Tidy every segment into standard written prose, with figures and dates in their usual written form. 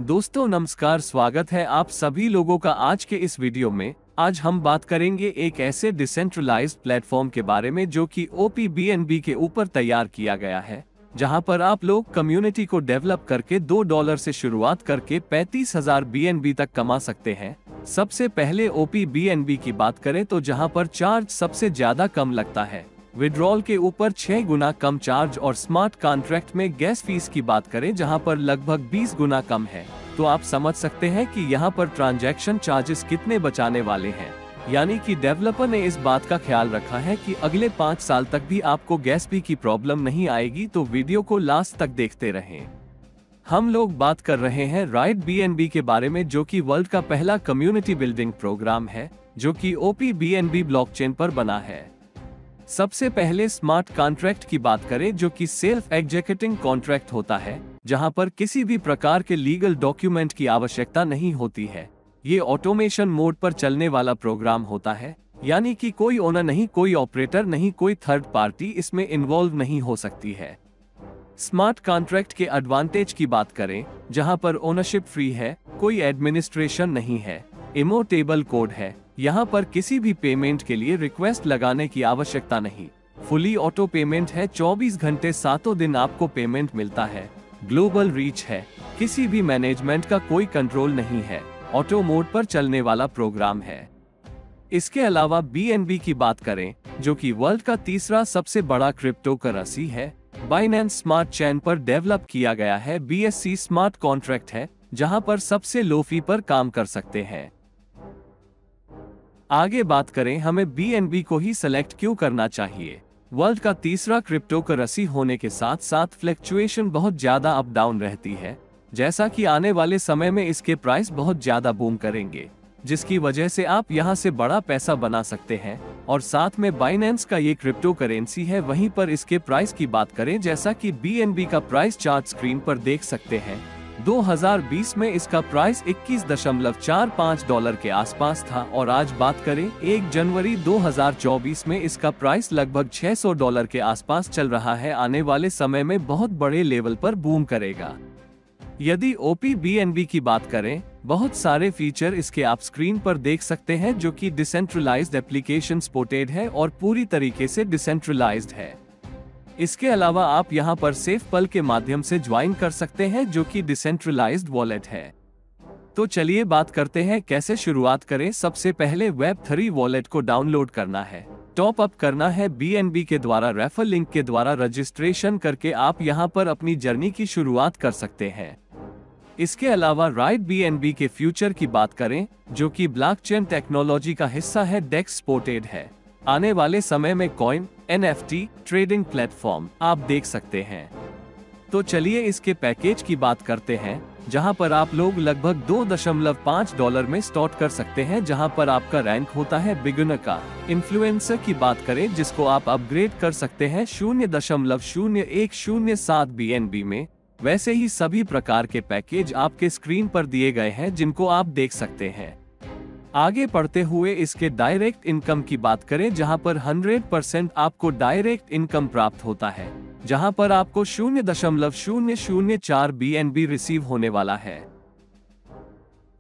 दोस्तों नमस्कार, स्वागत है आप सभी लोगों का आज के इस वीडियो में। आज हम बात करेंगे एक ऐसे डिसेंट्रलाइज्ड प्लेटफॉर्म के बारे में जो कि OPBNB के ऊपर तैयार किया गया है, जहां पर आप लोग कम्युनिटी को डेवलप करके $2 से शुरुआत करके 35,000 BNB तक कमा सकते हैं। सबसे पहले OPBNB की बात करें तो जहां पर चार्ज सबसे ज्यादा कम लगता है, विड्रॉल के ऊपर 6 गुना कम चार्ज, और स्मार्ट कॉन्ट्रैक्ट में गैस फीस की बात करें जहां पर लगभग 20 गुना कम है, तो आप समझ सकते हैं कि यहां पर ट्रांजैक्शन चार्जेस कितने बचाने वाले हैं। यानी कि डेवलपर ने इस बात का ख्याल रखा है कि अगले 5 साल तक भी आपको गैस फी की प्रॉब्लम नहीं आएगी, तो वीडियो को लास्ट तक देखते रहें। हम लोग बात कर रहे हैं राइट BNB के बारे में, जो कि वर्ल्ड का पहला कम्युनिटी बिल्डिंग प्रोग्राम है जो कि OPBNB ब्लॉकचेन पर बना है। सबसे पहले स्मार्ट कॉन्ट्रैक्ट की बात करें जो कि सेल्फ एग्जीक्यूटिंग कॉन्ट्रैक्ट होता है, जहां पर किसी भी प्रकार के लीगल डॉक्यूमेंट की आवश्यकता नहीं होती है। ये ऑटोमेशन मोड पर चलने वाला प्रोग्राम होता है, यानी कि कोई ओनर नहीं, कोई ऑपरेटर नहीं, कोई थर्ड पार्टी इसमें इन्वॉल्व नहीं हो सकती है। स्मार्ट कॉन्ट्रैक्ट के एडवांटेज की बात करें जहां पर ओनरशिप फ्री है, कोई एडमिनिस्ट्रेशन नहीं है, इमोटेबल कोड है, यहाँ पर किसी भी पेमेंट के लिए रिक्वेस्ट लगाने की आवश्यकता नहीं, फुली ऑटो पेमेंट है, 24 घंटे 7 दिन आपको पेमेंट मिलता है, ग्लोबल रीच है, किसी भी मैनेजमेंट का कोई कंट्रोल नहीं है, ऑटो मोड पर चलने वाला प्रोग्राम है। इसके अलावा BNB की बात करें जो कि वर्ल्ड का तीसरा सबसे बड़ा क्रिप्टो करेंसी है, बाइनेंस स्मार्ट चेन पर डेवलप किया गया है। BSC स्मार्ट कॉन्ट्रैक्ट है जहां पर सबसे लो फी पर काम कर सकते हैं। आगे बात करें हमें BNB को ही सिलेक्ट क्यों करना चाहिए। वर्ल्ड का तीसरा क्रिप्टो करेंसी होने के साथ साथ फ्लक्चुएशन बहुत ज्यादा अप डाउन रहती है, जैसा कि आने वाले समय में इसके प्राइस बहुत ज्यादा बूम करेंगे, जिसकी वजह से आप यहां से बड़ा पैसा बना सकते हैं। और साथ में बाइनेंस का ये क्रिप्टो करेंसी है, वहीं पर इसके प्राइस की बात करें जैसा कि BNB का प्राइस चार्ट स्क्रीन पर देख सकते हैं। 2020 में इसका प्राइस $21.45 के आसपास था, और आज बात करें 1 जनवरी 2024 में इसका प्राइस लगभग $600 के आसपास चल रहा है। आने वाले समय में बहुत बड़े लेवल पर बूम करेगा। यदि OPBNB की बात करें, बहुत सारे फीचर इसके आप स्क्रीन पर देख सकते हैं जो कि डिसेंट्रलाइज्ड एप्लीकेशन सपोर्टेड है और पूरी तरीके से डिसेंट्रलाइज्ड है। इसके अलावा आप यहां पर सेफपल के माध्यम से ज्वाइन कर सकते हैं जो कि डिसेंट्रलाइज्ड वॉलेट है। तो चलिए बात करते हैं कैसे शुरुआत करें। सबसे पहले Web3 वॉलेट को डाउनलोड करना है, टॉप अप करना है BNB के द्वारा, रेफर लिंक के द्वारा रजिस्ट्रेशन करके आप यहां पर अपनी जर्नी की शुरुआत कर सकते हैं। इसके अलावा राइट BNB के फ्यूचर की बात करें जो कि ब्लॉकचेन टेक्नोलॉजी का हिस्सा है, डेक्स सपोर्टेड है। आने वाले समय में कॉइन, NFT, ट्रेडिंग प्लेटफॉर्म आप देख सकते हैं। तो चलिए इसके पैकेज की बात करते हैं, जहां पर आप लोग लगभग $2.5 में स्टार्ट कर सकते हैं, जहां पर आपका रैंक होता है बिगिनर का। इन्फ्लुएंसर की बात करें जिसको आप अपग्रेड कर सकते हैं 0.0107 BNB में। वैसे ही सभी प्रकार के पैकेज आपके स्क्रीन पर दिए गए हैं जिनको आप देख सकते हैं। आगे बढ़ते हुए इसके डायरेक्ट इनकम की बात करें जहां पर 100% आपको डायरेक्ट इनकम प्राप्त होता है, जहां पर आपको 0.004 BNB रिसीव होने वाला है।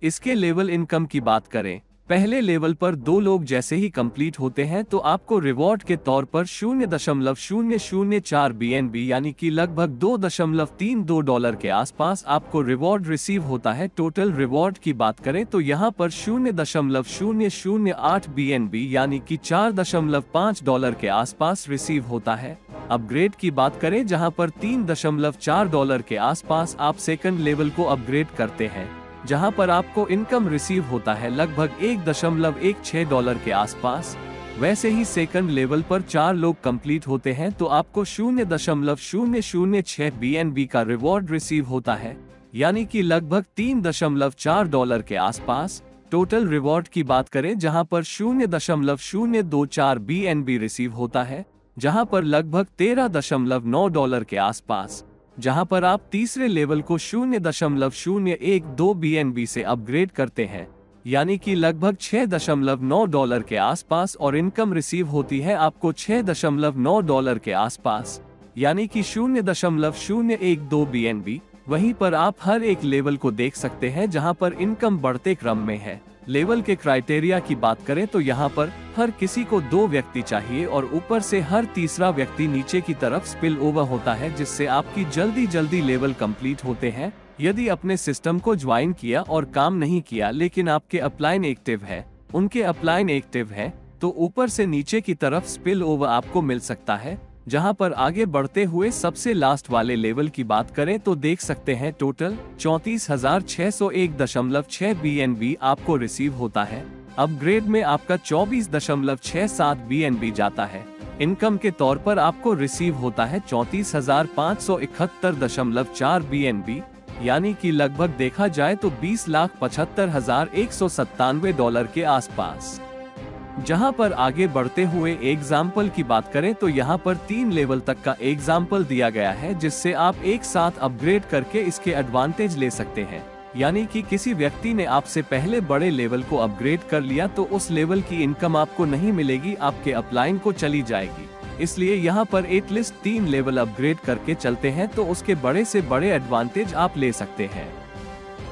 इसके लेवल इनकम की बात करें, पहले लेवल पर 2 लोग जैसे ही कंप्लीट होते हैं तो आपको रिवॉर्ड के तौर पर 0.004 BNB यानी कि लगभग $2.32 के आसपास आपको रिवॉर्ड रिसीव होता है। टोटल रिवॉर्ड की बात करें तो यहाँ पर 0.008 BNB यानी कि $4.5 के आसपास रिसीव होता है। अपग्रेड की बात करें जहां पर $3.4 के आसपास आप सेकंड लेवल को अपग्रेड करते हैं, जहां पर आपको इनकम रिसीव होता है लगभग $1.16 के आसपास। वैसे ही सेकंड लेवल पर 4 लोग कंप्लीट होते हैं तो आपको 0.006 BNB का रिवॉर्ड रिसीव होता है, यानी कि लगभग $3.4 के आसपास। टोटल रिवॉर्ड की बात करें जहां पर 0.024 BNB रिसीव होता है, जहां पर लगभग $13.9 के आसपास। जहां पर आप तीसरे लेवल को 0.012 BNB से अपग्रेड करते हैं, यानी कि लगभग $6.9 के आसपास, और इनकम रिसीव होती है आपको $6.9 के आसपास, यानी कि 0.012 BNB, वहीं पर आप हर एक लेवल को देख सकते हैं जहां पर इनकम बढ़ते क्रम में है। लेवल के क्राइटेरिया की बात करें तो यहाँ पर हर किसी को 2 व्यक्ति चाहिए और ऊपर से हर तीसरा व्यक्ति नीचे की तरफ स्पिल ओवर होता है, जिससे आपकी जल्दी लेवल कंप्लीट होते हैं। यदि अपने सिस्टम को ज्वाइन किया और काम नहीं किया लेकिन आपके अपलाइन एक्टिव है, उनके अपलाइन एक्टिव है, तो ऊपर से नीचे की तरफ स्पिल ओवर आपको मिल सकता है। जहां पर आगे बढ़ते हुए सबसे लास्ट वाले लेवल की बात करें तो देख सकते हैं टोटल 34,601.6 BNB आपको रिसीव होता है। अपग्रेड में आपका 24.67 BNB जाता है। इनकम के तौर पर आपको रिसीव होता है 34,571.4 BNB, यानी कि लगभग देखा जाए तो $20,75,197 के आसपास। जहां पर आगे बढ़ते हुए एग्जाम्पल की बात करें तो यहां पर 3 लेवल तक का एग्जाम्पल दिया गया है, जिससे आप एक साथ अपग्रेड करके इसके एडवांटेज ले सकते हैं। यानी कि किसी व्यक्ति ने आपसे पहले बड़े लेवल को अपग्रेड कर लिया तो उस लेवल की इनकम आपको नहीं मिलेगी, आपके अपलाइन को चली जाएगी। इसलिए यहाँ पर एटलीस्ट 3 लेवल अपग्रेड करके चलते हैं तो उसके बड़े से बड़े एडवांटेज आप ले सकते हैं।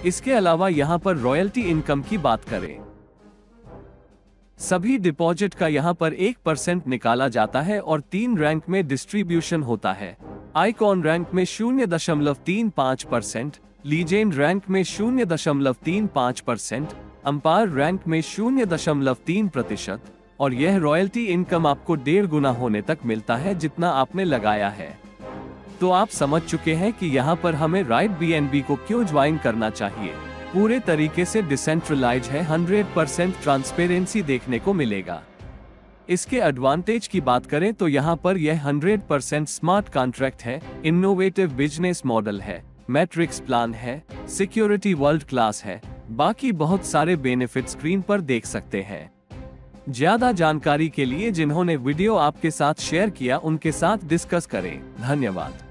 इसके अलावा यहाँ पर रॉयल्टी इनकम की बात करें, सभी डिपॉजिट का यहाँ पर 1% निकाला जाता है और 3 रैंक में डिस्ट्रीब्यूशन होता है। आइकॉन रैंक में 0.35%, लीजेंड रैंक में 0.35%, अंपायर रैंक में 0.3%, और यह रॉयल्टी इनकम आपको 1.5 गुना होने तक मिलता है जितना आपने लगाया है। तो आप समझ चुके हैं कि यहाँ पर हमें राइट BNB को क्यों ज्वाइन करना चाहिए। पूरे तरीके से डिसेंट्रलाइज है, 100% ट्रांसपेरेंसी देखने को मिलेगा। इसके एडवांटेज की बात करें तो यहाँ पर यह 100% स्मार्ट कॉन्ट्रैक्ट है, इनोवेटिव बिजनेस मॉडल है, मैट्रिक्स प्लान है, सिक्योरिटी वर्ल्ड क्लास है, बाकी बहुत सारे बेनिफिट स्क्रीन पर देख सकते हैं। ज्यादा जानकारी के लिए जिन्होंने वीडियो आपके साथ शेयर किया उनके साथ डिस्कस करें। धन्यवाद।